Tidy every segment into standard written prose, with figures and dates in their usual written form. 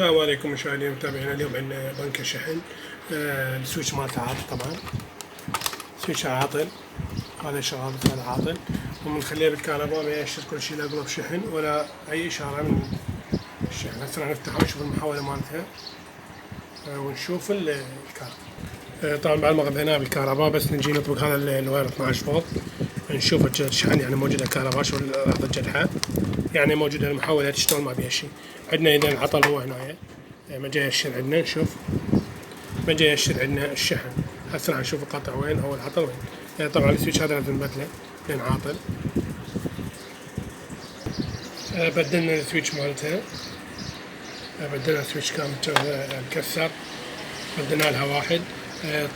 السلام عليكم مشاهدينا ومتابعينا. اليوم عندنا بنك الشحن. السويتش مالته عاطل طبعا، سويتش عاطل، هذا شغال بس هذا عاطل، وبنخليه بالكهرباء ما يأشر كل شيء، لا قلب شحن ولا أي إشارة من الشحن. هسه راح نفتحها ونشوف المحولة مالتها ونشوف الكارت. طبعا بعد ما غذيناها بالكهرباء بس نجي نطبق هذا الواير 12 فولت نشوف الشحن، يعني موجودة كهرباء شو لحظة الجرحة، يعني موجودة المحولة تشتغل ما بيها شيء. عندنا إذا العطل هو هنا ما جاي يأشر عندنا، نشوف ما جاي يأشر عندنا الشحن. هسه راح نشوف القطع وين أو العطل وين. يعني طبعا السويتش هذا لازم نبدله لأن عاطل. بدلنا السويتش مالتها، بدلنا السويتش كان مكسر، بدلنا لها واحد.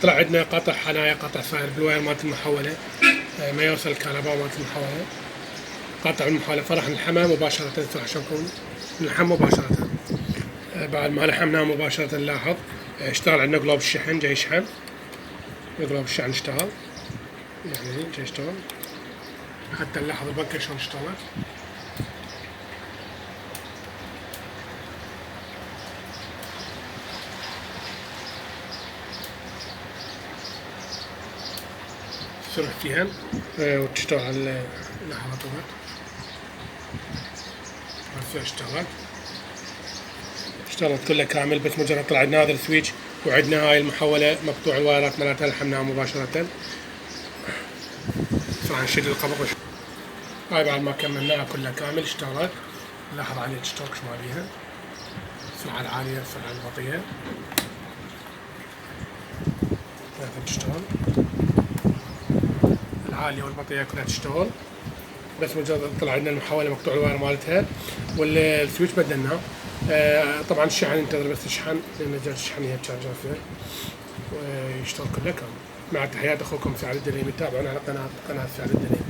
طلع عندنا قطع حنايا، قطع صاير بالواير مالت المحولة، ما يوصل الكهرباء مالت المحولة، قطع المحولة. فراح نلحمها مباشرة، راح نشوفكم نلحم مباشرة. بعد ما لحمناه مباشرة نلاحظ اشتغل عندنا قلوب الشحن، جاي يشحن، قلوب الشحن اشتغل، يعني جاي يشتغل. حتى نلاحظ البنكة شلون اشتغلت. تروح فيها وتشتغل. لحظة طبعا هسه اشتغلت كلها كامل، بس مجرد طلع عندنا هذا السويتش وعندنا هاي المحولة مقطوع الوايرات مالتها لحمناها مباشرة. راح نشيل القبض. هاي بعد ما كملناها كلها كامل اشتغلت. لاحظ عليه الشتوك شو ما بيها، السرعة العالية السرعة البطيئة لازم تشتغل، العالية والبطيئة كلها تشتغل. بس مجرد طلع عندنا المحولة مقطوع الواير مالتها والسويتش بدلناه. طبعا الشحن ينتظر بس يشحن، لأن جهاز الشحن هي تشارجر فيه ويشتغل كله كامل. مع تحيات أخوكم سعد الدليمي، تابعونا على قناة سعد الدليمي.